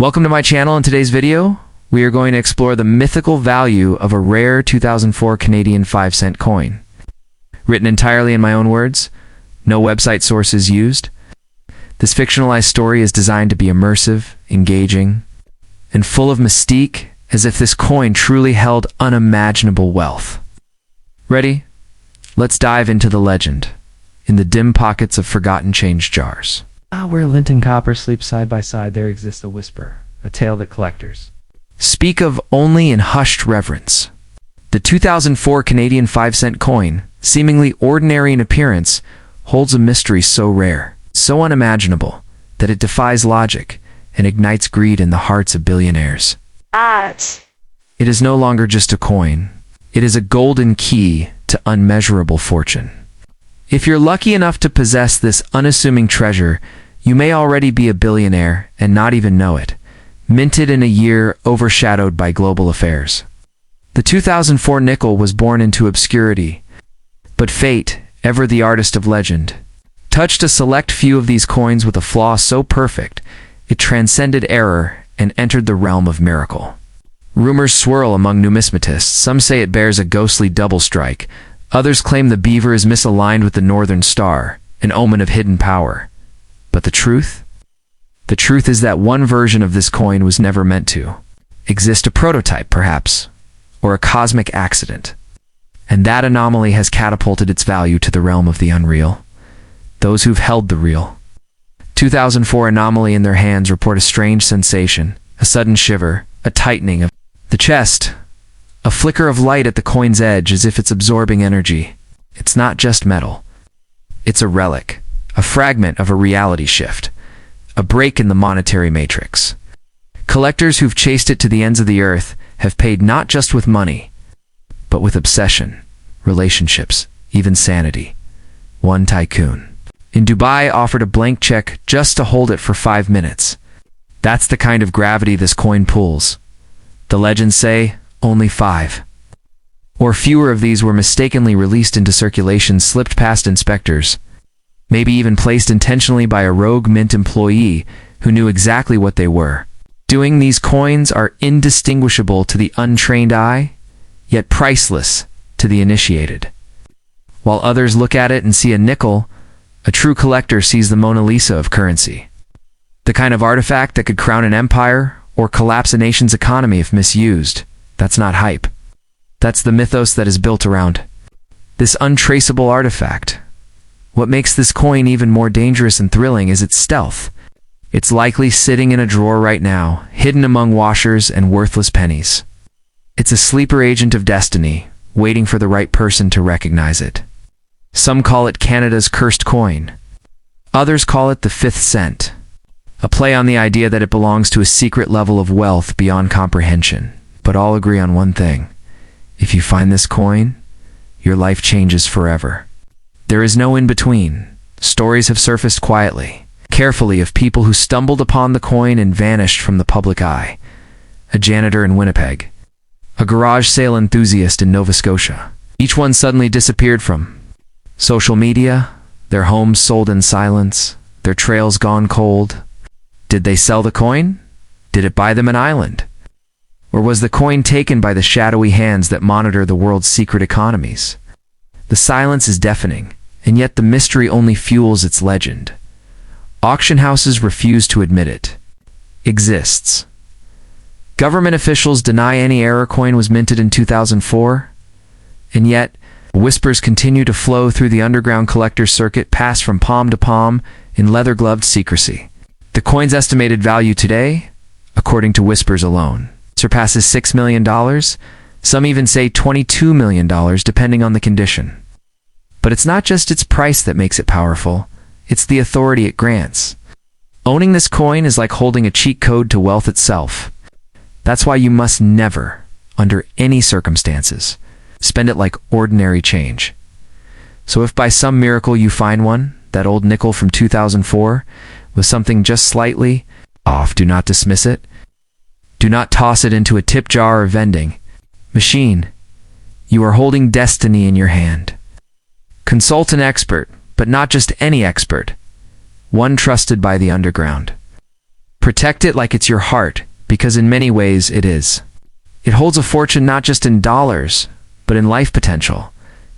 Welcome to my channel. In today's video, we are going to explore the mythical value of a rare 2004 Canadian 5-cent coin. Written entirely in my own words, no website sources used. This fictionalized story is designed to be immersive, engaging, and full of mystique, as if this coin truly held unimaginable wealth. Ready? Let's dive into the legend, in the dim pockets of forgotten change jars. Where lint and copper sleep side by side, there exists a whisper, a tale that collectors speak of only in hushed reverence. The 2004 Canadian 5-cent coin, seemingly ordinary in appearance, holds a mystery so rare, so unimaginable, that it defies logic and ignites greed in the hearts of billionaires. It is no longer just a coin. It is a golden key to unmeasurable fortune. If you're lucky enough to possess this unassuming treasure, you may already be a billionaire and not even know it, minted in a year overshadowed by global affairs. The 2004 nickel was born into obscurity, but fate, ever the artist of legend, touched a select few of these coins with a flaw so perfect, it transcended error and entered the realm of miracle. Rumors swirl among numismatists. Some say it bears a ghostly double strike. Others claim the beaver is misaligned with the northern star, an omen of hidden power. But the truth? The truth is that one version of this coin was never meant to exist, a prototype, perhaps, or a cosmic accident. And that anomaly has catapulted its value to the realm of the unreal. Those who've held the real 2004 anomaly in their hands report a strange sensation, a sudden shiver, a tightening of the chest, a flicker of light at the coin's edge as if it's absorbing energy. It's not just metal. It's a relic, a fragment of a reality shift, a break in the monetary matrix. Collectors who've chased it to the ends of the earth have paid not just with money, but with obsession, relationships, even sanity. One tycoon in Dubai offered a blank check just to hold it for 5 minutes. That's the kind of gravity this coin pulls. The legends say only 5 or fewer of these were mistakenly released into circulation, slipped past inspectors, maybe even placed intentionally by a rogue mint employee who knew exactly what they were doing. These coins are indistinguishable to the untrained eye, yet priceless to the initiated. While others look at it and see a nickel, a true collector sees the Mona Lisa of currency. The kind of artifact that could crown an empire or collapse a nation's economy if misused. That's not hype. That's the mythos that is built around this untraceable artifact. What makes this coin even more dangerous and thrilling is its stealth. It's likely sitting in a drawer right now, hidden among washers and worthless pennies. It's a sleeper agent of destiny, waiting for the right person to recognize it. Some call it Canada's cursed coin. Others call it the 5th cent, a play on the idea that it belongs to a secret level of wealth beyond comprehension. But all agree on one thing. If you find this coin, your life changes forever. There is no in-between. Stories have surfaced quietly, carefully, of people who stumbled upon the coin and vanished from the public eye. A janitor in Winnipeg, a garage sale enthusiast in Nova Scotia. Each one suddenly disappeared from social media, their homes sold in silence, their trails gone cold. Did they sell the coin? Did it buy them an island? Or was the coin taken by the shadowy hands that monitor the world's secret economies? The silence is deafening, and yet the mystery only fuels its legend. Auction houses refuse to admit it exists. Government officials deny any error coin was minted in 2004, and yet whispers continue to flow through the underground collector's circuit, passed from palm to palm in leather-gloved secrecy. The coin's estimated value today, according to whispers alone, surpasses $6 million. Some even say $22 million, depending on the condition. But it's not just its price that makes it powerful, it's the authority it grants. Owning this coin is like holding a cheat code to wealth itself. That's why you must never, under any circumstances, spend it like ordinary change. So if by some miracle you find one, that old nickel from 2004, with something just slightly off, do not dismiss it. Do not toss it into a tip jar or vending machine. You are holding destiny in your hand. Consult an expert, but not just any expert, one trusted by the underground. Protect it like it's your heart, because in many ways it is. It holds a fortune not just in dollars, but in life potential,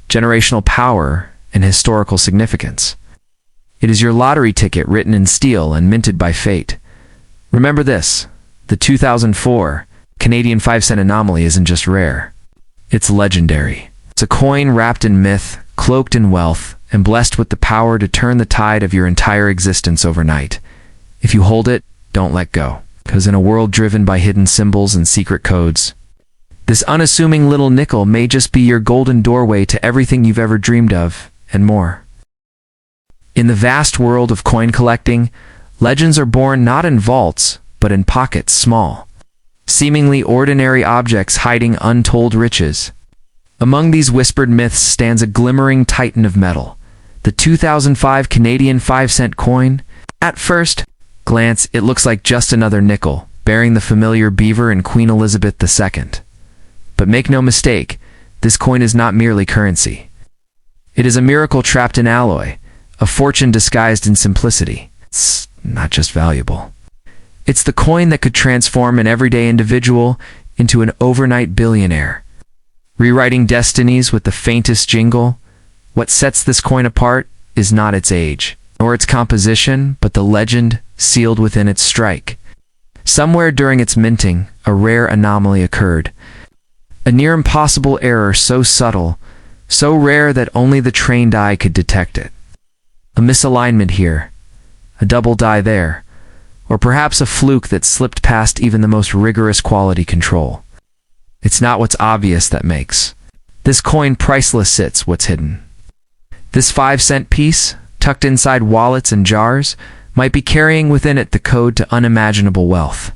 generational power, and historical significance. It is your lottery ticket written in steel and minted by fate. Remember this, the 2004 Canadian 5-cent anomaly isn't just rare. It's legendary. It's a coin wrapped in myth, cloaked in wealth, and blessed with the power to turn the tide of your entire existence overnight. If you hold it, don't let go. Because in a world driven by hidden symbols and secret codes, this unassuming little nickel may just be your golden doorway to everything you've ever dreamed of, and more. In the vast world of coin collecting, legends are born not in vaults, but in pockets small, seemingly ordinary objects hiding untold riches. Among these whispered myths stands a glimmering titan of metal, the 2005 Canadian 5-cent coin. At first glance, it looks like just another nickel, bearing the familiar beaver and Queen Elizabeth II. But make no mistake, this coin is not merely currency. It is a miracle trapped in alloy, a fortune disguised in simplicity. It's not just valuable. It's the coin that could transform an everyday individual into an overnight billionaire, rewriting destinies with the faintest jingle. What sets this coin apart is not its age, nor its composition, but the legend sealed within its strike. Somewhere during its minting, a rare anomaly occurred. A near impossible error so subtle, so rare that only the trained eye could detect it. A misalignment here, a double die there, or perhaps a fluke that slipped past even the most rigorous quality control. It's not what's obvious that makes this coin priceless, sits what's hidden. This 5-cent piece, tucked inside wallets and jars, might be carrying within it the code to unimaginable wealth.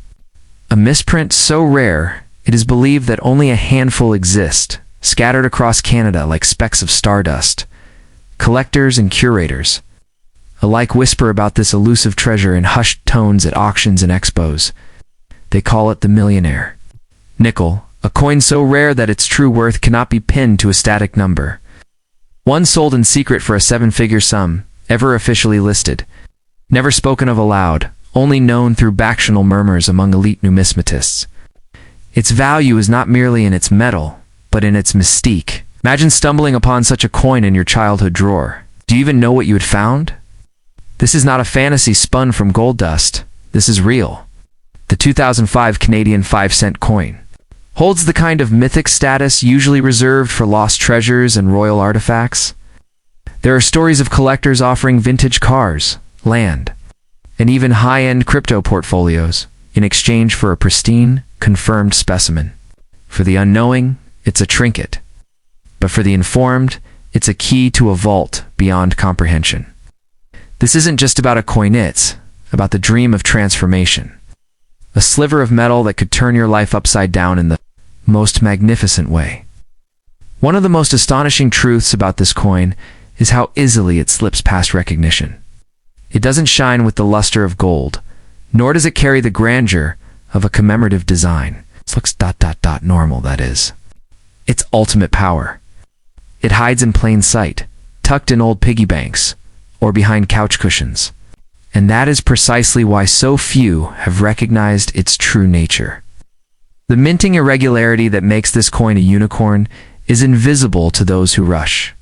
A misprint so rare, it is believed that only a handful exist, scattered across Canada like specks of stardust. Collectors and curators alike whisper about this elusive treasure in hushed tones at auctions and expos. They call it the millionaire nickel, a coin so rare that its true worth cannot be pinned to a static number. One sold in secret for a 7-figure sum, ever officially listed, never spoken of aloud, only known through bacchanal murmurs among elite numismatists. Its value is not merely in its metal, but in its mystique. Imagine stumbling upon such a coin in your childhood drawer. Do you even know what you had found? This is not a fantasy spun from gold dust. This is real. The 2005 Canadian 5-cent coin holds the kind of mythic status usually reserved for lost treasures and royal artifacts. There are stories of collectors offering vintage cars, land, and even high-end crypto portfolios in exchange for a pristine, confirmed specimen. For the unknowing, it's a trinket. But for the informed, it's a key to a vault beyond comprehension. This isn't just about a coin, it's about the dream of transformation. A sliver of metal that could turn your life upside down in the most magnificent way. One of the most astonishing truths about this coin is how easily it slips past recognition. It doesn't shine with the luster of gold, nor does it carry the grandeur of a commemorative design. It looks normal, that is. Its ultimate power. It hides in plain sight, tucked in old piggy banks, or behind couch cushions. And that is precisely why so few have recognized its true nature. The minting irregularity that makes this coin a unicorn is invisible to those who rush.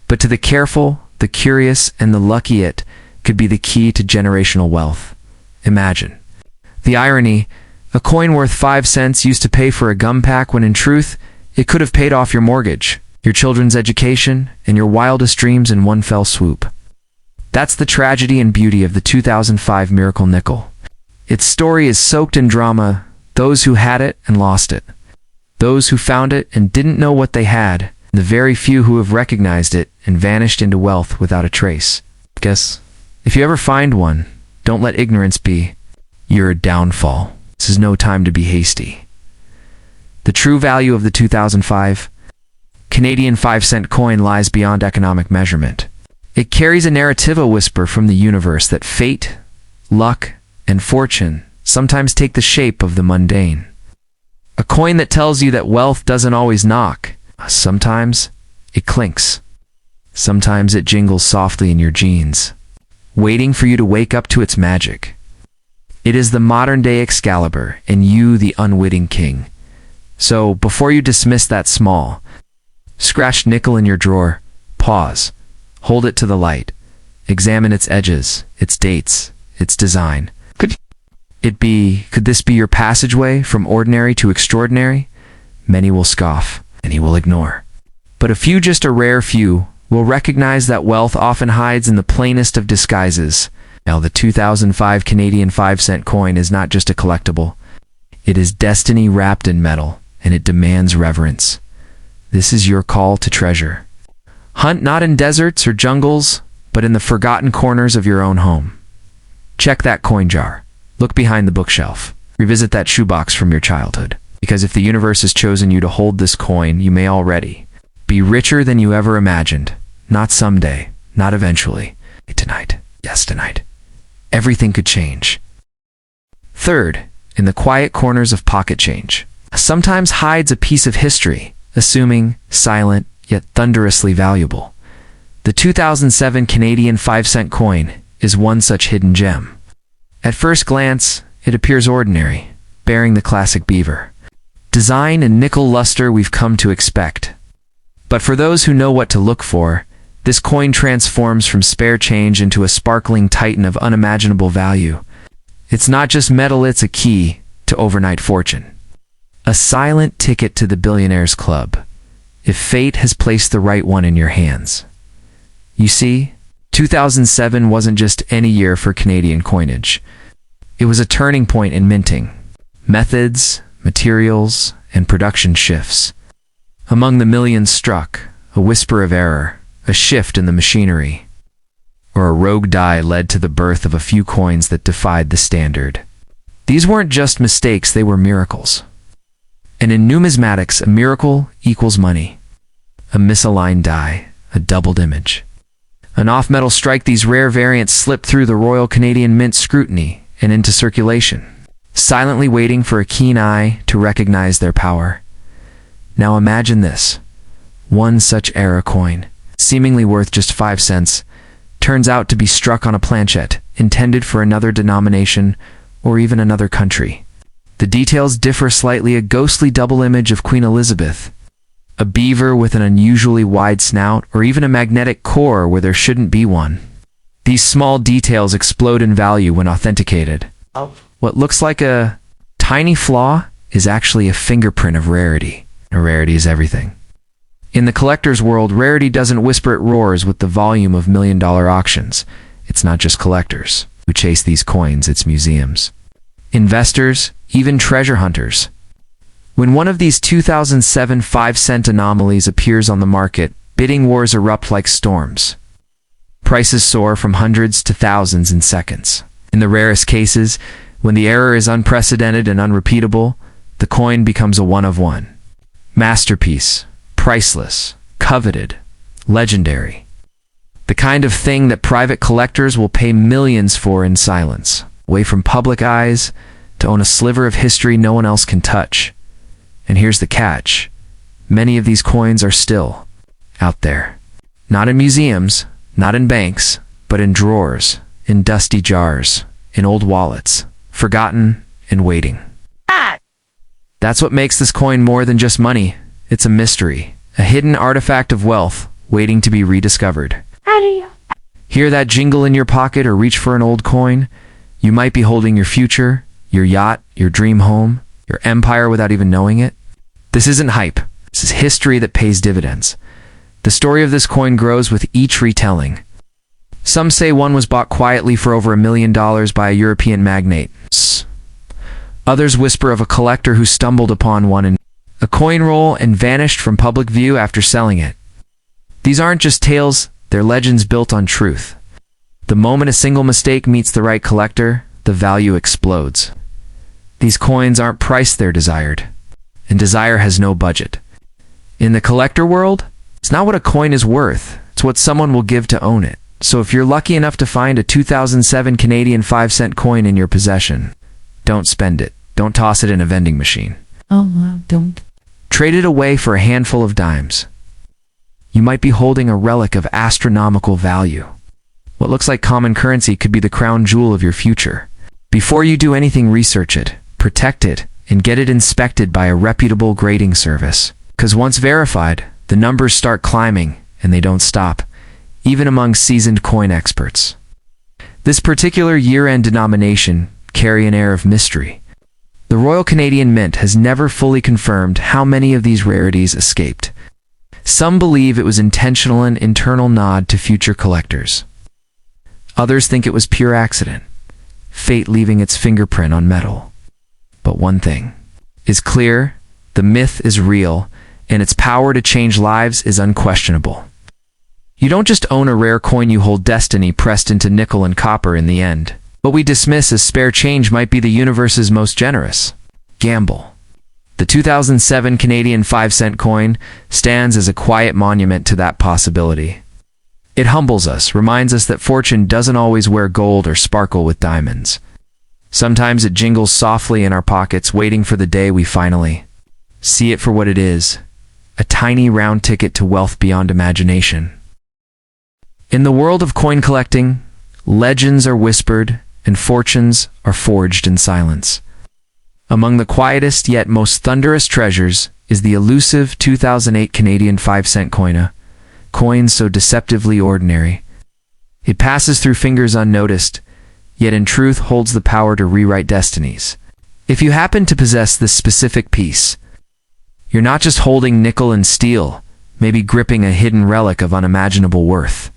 But to the careful, the curious, and the lucky, it could be the key to generational wealth. Imagine the irony: a coin worth 5 cents used to pay for a gum pack when in truth, it could have paid off your mortgage, your children's education, and your wildest dreams in one fell swoop. That's the tragedy and beauty of the 2005 Miracle Nickel. Its story is soaked in drama, those who had it and lost it, those who found it and didn't know what they had, and the very few who have recognized it and vanished into wealth without a trace. Guess, if you ever find one, don't let ignorance be your downfall. This is no time to be hasty. The true value of the 2005 Canadian 5-cent coin lies beyond economic measurement. It carries a narrativa whisper from the universe that fate, luck, and fortune sometimes take the shape of the mundane. A coin that tells you that wealth doesn't always knock. Sometimes it clinks. Sometimes it jingles softly in your jeans, waiting for you to wake up to its magic. It is the modern-day Excalibur, and you the unwitting king. So, before you dismiss that small, scratched nickel in your drawer, pause, hold it to the light, examine its edges, its dates, its design. Could this be your passageway from ordinary to extraordinary? Many will scoff, many will ignore. But just a rare few, will recognize that wealth often hides in the plainest of disguises. Now, the 2005 Canadian 5-cent coin is not just a collectible. It is destiny wrapped in metal, and it demands reverence. This is your call to treasure. Hunt not in deserts or jungles, but in the forgotten corners of your own home. Check that coin jar. Look behind the bookshelf. Revisit that shoebox from your childhood. Because if the universe has chosen you to hold this coin, you may already be richer than you ever imagined. Not someday, not eventually. Tonight. Yes, tonight. Everything could change. Third, in the quiet corners of pocket change, sometimes hides a piece of history, assuming, silent, yet thunderously valuable. The 2007 Canadian 5-cent coin is one such hidden gem. At first glance, it appears ordinary, bearing the classic beaver design and nickel luster we've come to expect. But for those who know what to look for, this coin transforms from spare change into a sparkling titan of unimaginable value. It's not just metal, it's a key to overnight fortune. A silent ticket to the billionaire's club, if fate has placed the right one in your hands. You see, 2007 wasn't just any year for Canadian coinage. It was a turning point in minting. Methods, materials, and production shifts. Among the millions struck, a whisper of error, a shift in the machinery, or a rogue die led to the birth of a few coins that defied the standard. These weren't just mistakes, they were miracles. And in numismatics, a miracle equals money. A misaligned die, a doubled image. An off-metal strike, these rare variants slip through the Royal Canadian Mint scrutiny and into circulation, silently waiting for a keen eye to recognize their power. Now imagine this. One such era coin, seemingly worth just 5 cents, turns out to be struck on a planchette, intended for another denomination or even another country. The details differ slightly: a ghostly double image of Queen Elizabeth, a beaver with an unusually wide snout, or even a magnetic core where there shouldn't be one. These small details explode in value when authenticated. What looks like a tiny flaw is actually a fingerprint of rarity. And rarity is everything. In the collector's world, rarity doesn't whisper, it roars with the volume of million-dollar auctions. It's not just collectors who chase these coins, it's museums, investors, even treasure hunters. When one of these 2007 5-cent anomalies appears on the market, bidding wars erupt like storms. Prices soar from hundreds to thousands in seconds. In the rarest cases, when the error is unprecedented and unrepeatable, the coin becomes a one-of-one. Masterpiece, priceless, coveted, legendary. The kind of thing that private collectors will pay millions for in silence, away from public eyes, to own a sliver of history no one else can touch. And here's the catch. Many of these coins are still out there. Not in museums, not in banks, but in drawers, in dusty jars, in old wallets, forgotten and waiting. That's what makes this coin more than just money. It's a mystery, a hidden artifact of wealth waiting to be rediscovered. Hear that jingle in your pocket or reach for an old coin? You might be holding your future, your yacht, your dream home, your empire without even knowing it. This isn't hype. This is history that pays dividends. The story of this coin grows with each retelling. Some say one was bought quietly for over $1 million by a European magnate. Others whisper of a collector who stumbled upon one in a coin roll and vanished from public view after selling it. These aren't just tales, they're legends built on truth. The moment a single mistake meets the right collector, the value explodes. These coins aren't priced, they're desired. And desire has no budget. In the collector world, it's not what a coin is worth, it's what someone will give to own it. So if you're lucky enough to find a 2007 Canadian 5-cent coin in your possession, don't spend it. Don't toss it in a vending machine. Don't. Trade it away for a handful of dimes. You might be holding a relic of astronomical value. What looks like common currency could be the crown jewel of your future. Before you do anything, research it, protect it, and get it inspected by a reputable grading service. Because once verified, the numbers start climbing, and they don't stop, even among seasoned coin experts. This particular year-end denomination carry an air of mystery. The Royal Canadian Mint has never fully confirmed how many of these rarities escaped. Some believe it was intentional, an internal nod to future collectors. Others think it was pure accident, fate leaving its fingerprint on metal. But one thing is clear: the myth is real, and its power to change lives is unquestionable. You don't just own a rare coin, you hold destiny pressed into nickel and copper in the end. What we dismiss as spare change might be the universe's most generous gamble. The 2007 Canadian 5-cent coin stands as a quiet monument to that possibility. It humbles us, reminds us that fortune doesn't always wear gold or sparkle with diamonds. Sometimes it jingles softly in our pockets, waiting for the day we finally see it for what it is: a tiny round ticket to wealth beyond imagination. In the world of coin collecting, legends are whispered and fortunes are forged in silence. Among the quietest yet most thunderous treasures is the elusive 2008 Canadian 5-cent coin so deceptively ordinary. It passes through fingers unnoticed, yet in truth holds the power to rewrite destinies. If you happen to possess this specific piece, you're not just holding nickel and steel, maybe gripping a hidden relic of unimaginable worth.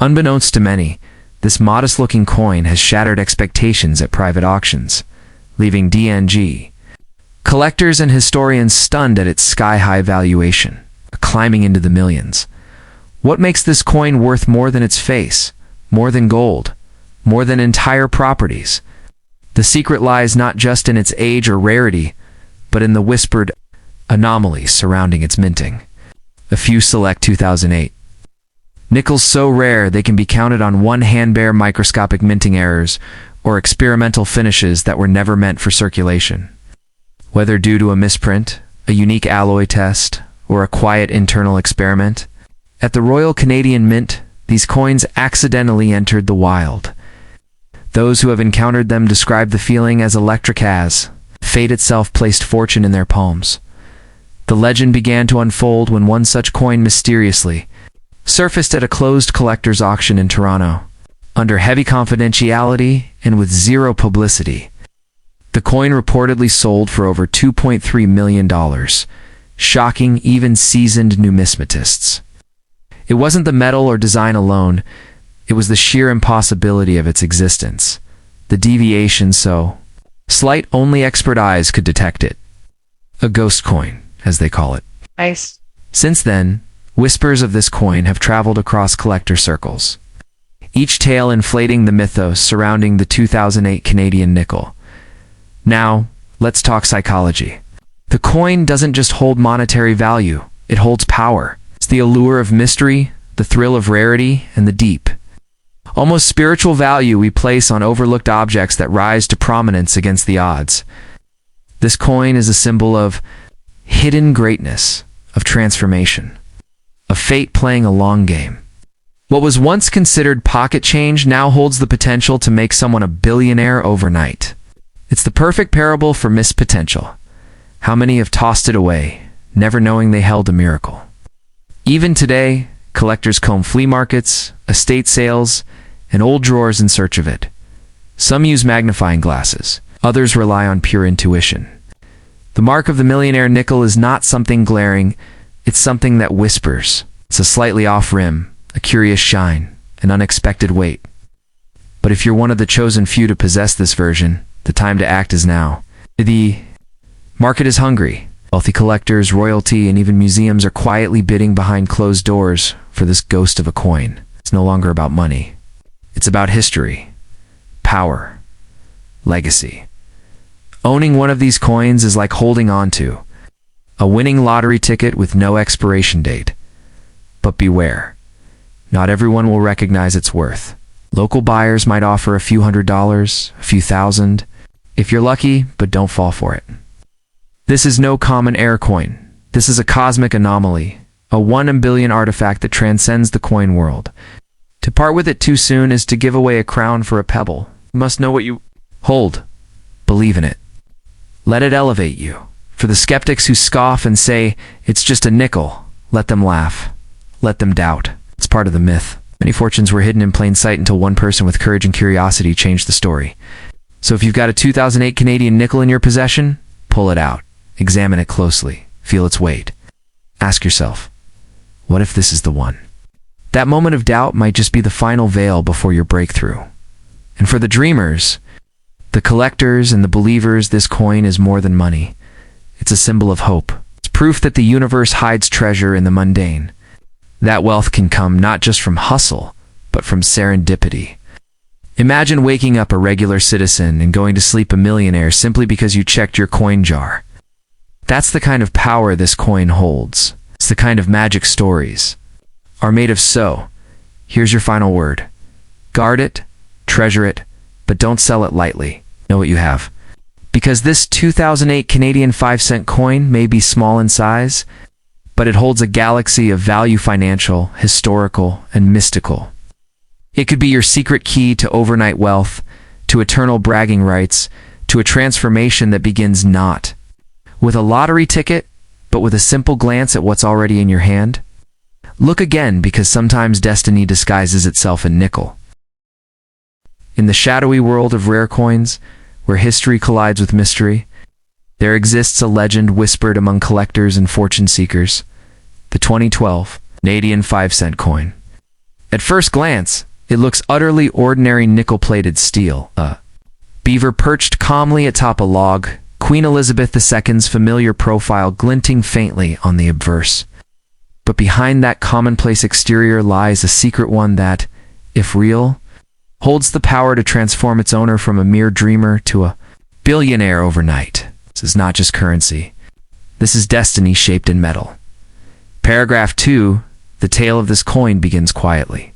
Unbeknownst to many, this modest-looking coin has shattered expectations at private auctions, leaving DNG collectors and historians stunned at its sky-high valuation, climbing into the millions. What makes this coin worth more than its face, more than gold, more than entire properties? The secret lies not just in its age or rarity, but in the whispered anomalies surrounding its minting. A few select 2008 nickels so rare they can be counted on one hand, bare microscopic minting errors or experimental finishes that were never meant for circulation. Whether due to a misprint, a unique alloy test, or a quiet internal experiment, at the Royal Canadian Mint, these coins accidentally entered the wild. Those who have encountered them describe the feeling as electric, as fate itself placed fortune in their palms. The legend began to unfold when one such coin mysteriously surfaced at a closed collector's auction in Toronto, under heavy confidentiality and with zero publicity. The coin reportedly sold for over $2.3 million, shocking even seasoned numismatists. It wasn't the metal or design alone, it was the sheer impossibility of its existence. The deviation so slight only expert eyes could detect it. A ghost coin, as they call it. Nice. Since then, whispers of this coin have traveled across collector circles, each tale inflating the mythos surrounding the 2008 Canadian nickel. Now, let's talk psychology. The coin doesn't just hold monetary value, it holds power. It's the allure of mystery, the thrill of rarity, and the deep, almost spiritual value we place on overlooked objects that rise to prominence against the odds. This coin is a symbol of hidden greatness, of transformation, of fate playing a long game. What was once considered pocket change now holds the potential to make someone a billionaire overnight. It's the perfect parable for missed potential. How many have tossed it away, never knowing they held a miracle? Even today, collectors comb flea markets, estate sales, and old drawers in search of it. Some use magnifying glasses, others rely on pure intuition. The mark of the millionaire nickel is not something glaring, it's something that whispers. It's a slightly off rim, a curious shine, an unexpected weight. But if you're one of the chosen few to possess this version, the time to act is now. The market is hungry. Wealthy collectors, royalty, and even museums are quietly bidding behind closed doors for this ghost of a coin. It's no longer about money. It's about history, power, legacy. Owning one of these coins is like holding on to a winning lottery ticket with no expiration date. But beware, not everyone will recognize its worth. Local buyers might offer a few $100s, a few thousand, if you're lucky, but don't fall for it. This is no common air coin. This is a cosmic anomaly, a 1 in a billion artifact that transcends the coin world. To part with it too soon is to give away a crown for a pebble. You must know what you Hold. Believe in it. Let it elevate you. For the skeptics who scoff and say, it's just a nickel, let them laugh. Let them doubt. It's part of the myth. Many fortunes were hidden in plain sight until one person with courage and curiosity changed the story. So if you've got a 2008 Canadian nickel in your possession, pull it out. Examine it closely. Feel its weight. Ask yourself, what if this is the one? That moment of doubt might just be the final veil before your breakthrough. And for the dreamers, the collectors and the believers, this coin is more than money. It's a symbol of hope. It's proof that the universe hides treasure in the mundane. That wealth can come not just from hustle, but from serendipity. Imagine waking up a regular citizen and going to sleep a millionaire simply because you checked your coin jar. That's the kind of power this coin holds. It's the kind of magic stories are made of. So, here's your final word. Guard it, treasure it, but don't sell it lightly. Know what you have. Because this 2008 Canadian 5-cent coin may be small in size, but it holds a galaxy of value, financial, historical, and mystical. It could be your secret key to overnight wealth, to eternal bragging rights, to a transformation that begins not with a lottery ticket, but with a simple glance at what's already in your hand. Look again, because sometimes destiny disguises itself in nickel. In the shadowy world of rare coins, where history collides with mystery, there exists a legend whispered among collectors and fortune seekers, the 2012 Canadian 5-cent coin. At first glance, it looks utterly ordinary nickel-plated steel. A beaver perched calmly atop a log, Queen Elizabeth II's familiar profile glinting faintly on the obverse. But behind that commonplace exterior lies a secret one that, if real, holds the power to transform its owner from a mere dreamer to a billionaire overnight. This is not just currency. This is destiny shaped in metal. Paragraph 2, the tale of this coin begins quietly,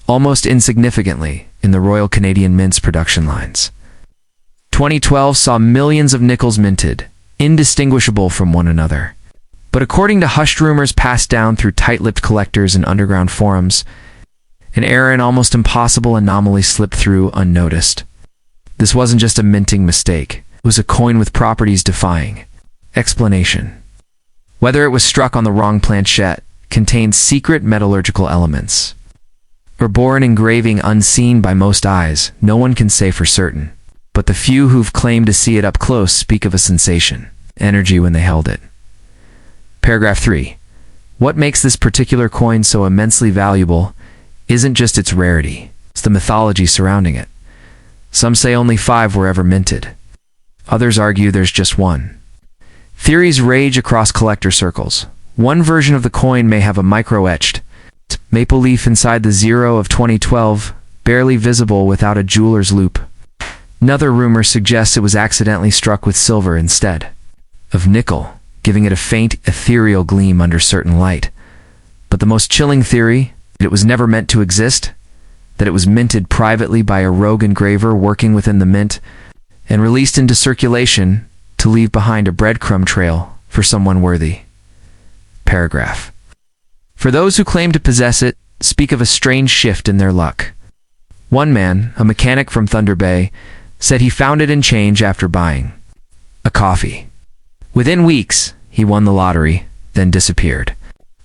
almost insignificantly, in the Royal Canadian Mint's production lines. 2012 saw millions of nickels minted, indistinguishable from one another. But according to hushed rumors passed down through tight-lipped collectors and underground forums, an error and almost impossible anomaly slipped through unnoticed. This wasn't just a minting mistake. It was a coin with properties defying explanation. Whether it was struck on the wrong planchette, contained secret metallurgical elements, or bore an engraving unseen by most eyes, no one can say for certain. But the few who've claimed to see it up close speak of a sensation, energy when they held it. Paragraph 3. What makes this particular coin so immensely valuable isn't just its rarity, it's the mythology surrounding it. Some say only 5 were ever minted. Others argue there's just one. Theories rage across collector circles. One version of the coin may have a micro-etched maple leaf inside the 0 of 2012, barely visible without a jeweler's loop. Another rumor suggests it was accidentally struck with silver instead of nickel, giving it a faint, ethereal gleam under certain light. But the most chilling theory, that it was never meant to exist, that it was minted privately by a rogue engraver working within the mint, and released into circulation to leave behind a breadcrumb trail for someone worthy. Paragraph. For those who claim to possess it, speak of a strange shift in their luck. One man, a mechanic from Thunder Bay, said he found it in change after buying a coffee. Within weeks, he won the lottery, then disappeared.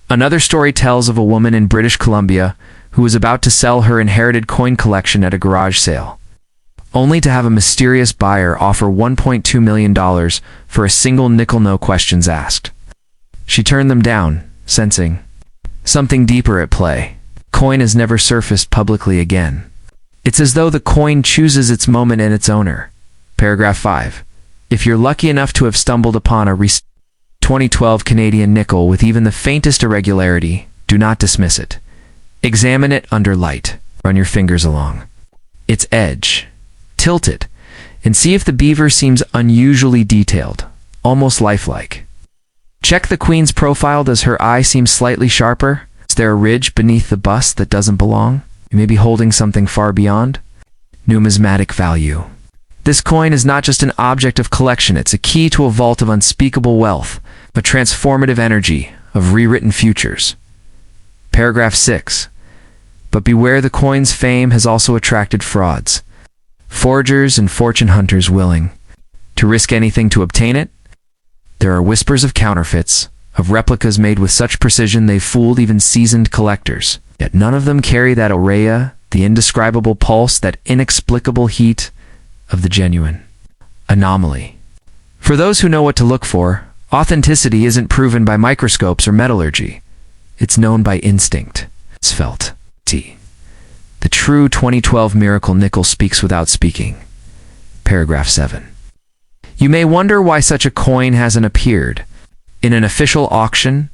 Another story tells of a woman in British Columbia who was about to sell her inherited coin collection at a garage sale, only to have a mysterious buyer offer $1.2 million for a single nickel, no questions asked. She turned them down, sensing something deeper at play. Coin has never surfaced publicly again. It's as though the coin chooses its moment and its owner. Paragraph 5. If you're lucky enough to have stumbled upon a 2012 Canadian nickel with even the faintest irregularity, do not dismiss it. Examine it under light. Run your fingers along its edge. Tilt it, and see if the beaver seems unusually detailed, almost lifelike. Check the queen's profile. Does her eye seem slightly sharper? Is there a ridge beneath the bust that doesn't belong? You may be holding something far beyond numismatic value. This coin is not just an object of collection, it's a key to a vault of unspeakable wealth, a transformative energy of rewritten futures. Paragraph 6. But beware, the coin's fame has also attracted frauds. forgers and fortune hunters willing to risk anything to obtain it. There are whispers of counterfeits, of replicas made with such precision they've fooled even seasoned collectors. Yet none of them carry that aura, the indescribable pulse, that inexplicable heat of the genuine anomaly. For those who know what to look for, authenticity isn't proven by microscopes or metallurgy. It's known by instinct. It's felt. The true 2012 miracle nickel speaks without speaking. Paragraph 7. You may wonder why such a coin hasn't appeared in an official auction,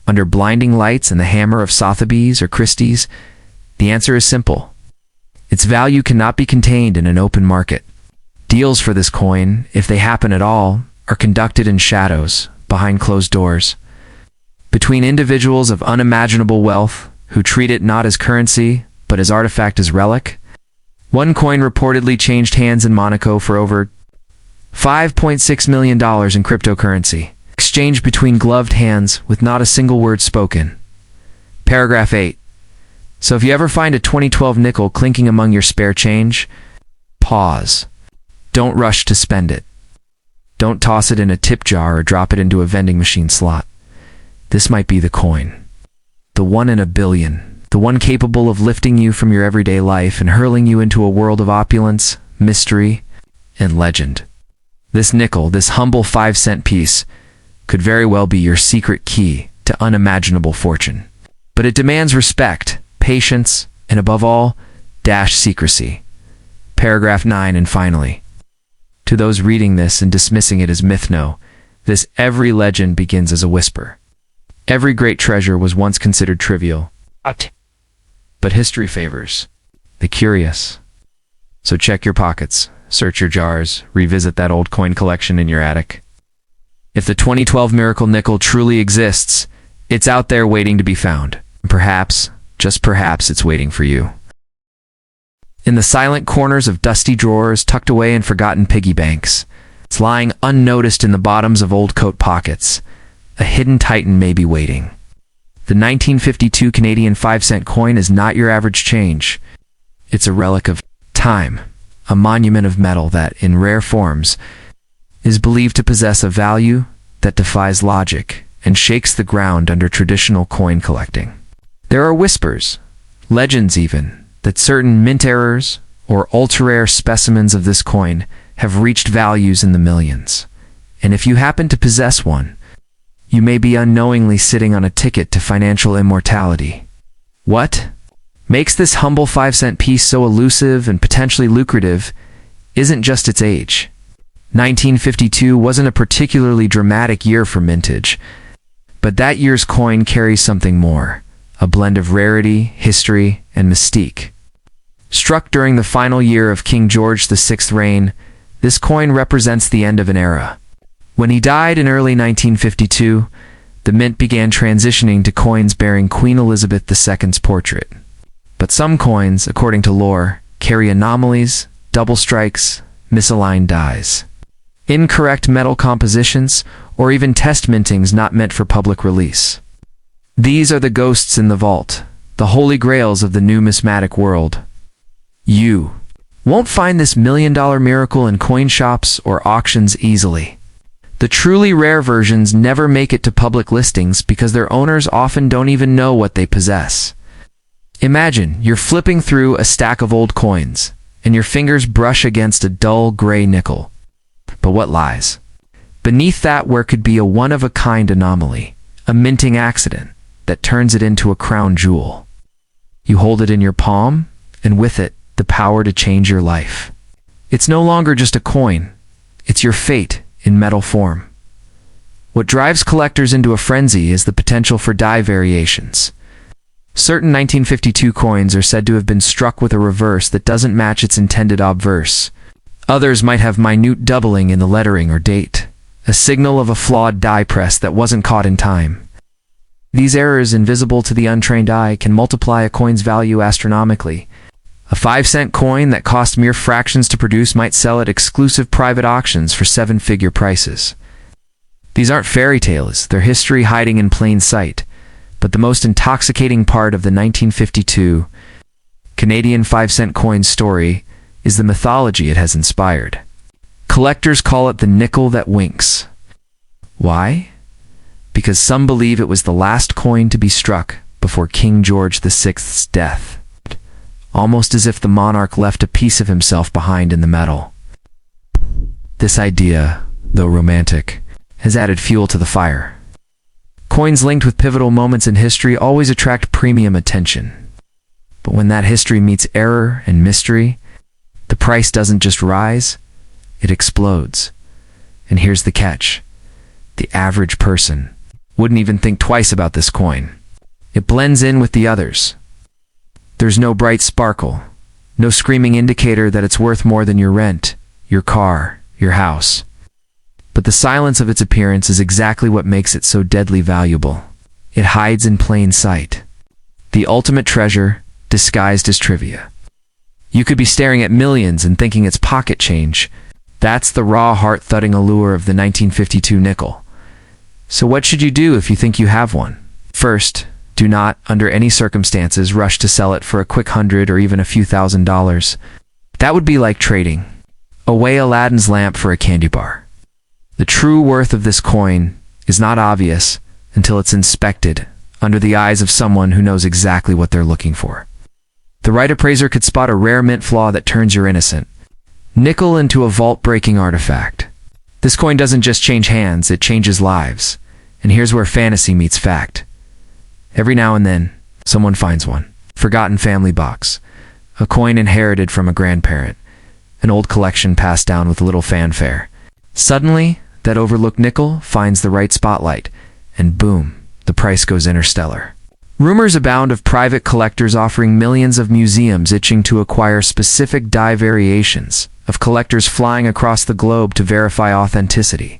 under blinding lights and the hammer of Sotheby's or Christie's. The answer is simple. Its value cannot be contained in an open market. Deals for this coin, if they happen at all, are conducted in shadows, behind closed doors, between individuals of unimaginable wealth who treat it not as currency, but as artifact, as relic. One coin reportedly changed hands in Monaco for over $5.6 million in cryptocurrency, exchanged between gloved hands with not a single word spoken. Paragraph 8. So if you ever find a 2012 nickel clinking among your spare change, pause. Don't rush to spend it. Don't toss it in a tip jar or drop it into a vending machine slot. This might be the coin. The one in a billion. The one capable of lifting you from your everyday life and hurling you into a world of opulence, mystery, and legend. This nickel, this humble 5-cent piece, could very well be your secret key to unimaginable fortune. But it demands respect, patience, and above all, secrecy. Paragraph 9, and finally, to those reading this and dismissing it as myth, know this: every legend begins as a whisper. Every great treasure was once considered trivial. But history favors the curious. So check your pockets, search your jars, revisit that old coin collection in your attic. If the 2012 miracle nickel truly exists, it's out there waiting to be found. Perhaps, just perhaps, it's waiting for you. In the silent corners of dusty drawers, tucked away in forgotten piggy banks, it's lying unnoticed in the bottoms of old coat pockets. A hidden titan may be waiting. The 1952 Canadian 5-cent coin is not your average change. It's a relic of time, a monument of metal that, in rare forms, is believed to possess a value that defies logic and shakes the ground under traditional coin collecting. There are whispers, legends even, that certain mint errors or ultra-rare specimens of this coin have reached values in the millions. And if you happen to possess one, you may be unknowingly sitting on a ticket to financial immortality. What makes this humble 5-cent piece so elusive and potentially lucrative isn't just its age. 1952 wasn't a particularly dramatic year for mintage, but that year's coin carries something more, a blend of rarity, history, and mystique. Struck during the final year of King George VI's reign, this coin represents the end of an era. When he died in early 1952, the mint began transitioning to coins bearing Queen Elizabeth II's portrait. But some coins, according to lore, carry anomalies, double strikes, misaligned dies, incorrect metal compositions, or even test mintings not meant for public release. These are the ghosts in the vault, the holy grails of the numismatic world. You won't find this million-dollar miracle in coin shops or auctions easily. The truly rare versions never make it to public listings because their owners often don't even know what they possess. Imagine you're flipping through a stack of old coins, and your fingers brush against a dull gray nickel. But what lies beneath that, where could be a one-of-a-kind anomaly, a minting accident that turns it into a crown jewel? You hold it in your palm, and with it, the power to change your life. It's no longer just a coin, it's your fate in metal form. What drives collectors into a frenzy is the potential for die variations. Certain 1952 coins are said to have been struck with a reverse that doesn't match its intended obverse. Others might have minute doubling in the lettering or date, a signal of a flawed die press that wasn't caught in time. These errors, invisible to the untrained eye, can multiply a coin's value astronomically. A 5-cent coin that cost mere fractions to produce might sell at exclusive private auctions for 7-figure prices. These aren't fairy tales, they're history hiding in plain sight. But the most intoxicating part of the 1952 Canadian 5-cent coin story is the mythology it has inspired. Collectors call it the nickel that winks. Why? Because some believe it was the last coin to be struck before King George VI's death, almost as if the monarch left a piece of himself behind in the metal. This idea, though romantic, has added fuel to the fire. Coins linked with pivotal moments in history always attract premium attention. But when that history meets error and mystery, the price doesn't just rise, it explodes. And here's the catch. The average person wouldn't even think twice about this coin. It blends in with the others. There's no bright sparkle, no screaming indicator that it's worth more than your rent, your car, your house. But the silence of its appearance is exactly what makes it so deadly valuable. It hides in plain sight. The ultimate treasure, disguised as trivia. You could be staring at millions and thinking it's pocket change. That's the raw, heart-thudding allure of the 1952 nickel. So what should you do if you think you have one? First, do not, under any circumstances, rush to sell it for a quick $100 or even a few $1,000s. That would be like trading away Aladdin's lamp for a candy bar. The true worth of this coin is not obvious until it's inspected under the eyes of someone who knows exactly what they're looking for. The right appraiser could spot a rare mint flaw that turns your innocent nickel into a vault-breaking artifact. This coin doesn't just change hands, it changes lives. And here's where fantasy meets fact. Every now and then, someone finds one. Forgotten family box. A coin inherited from a grandparent. An old collection passed down with little fanfare. Suddenly, that overlooked nickel finds the right spotlight, and boom, the price goes interstellar. Rumors abound of private collectors offering millions, of museums itching to acquire specific die variations, of collectors flying across the globe to verify authenticity.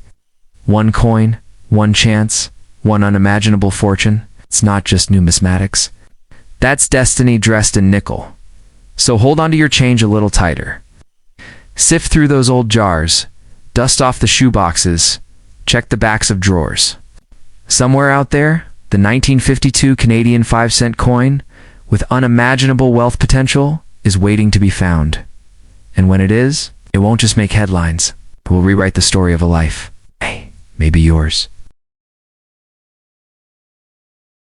One coin, one chance, one unimaginable fortune. It's not just numismatics. That's destiny dressed in nickel. So hold on to your change a little tighter. Sift through those old jars, dust off the shoe boxes, check the backs of drawers. Somewhere out there, the 1952 Canadian 5-cent coin, with unimaginable wealth potential, is waiting to be found. And when it is, it won't just make headlines. It will rewrite the story of a life. Hey, maybe yours.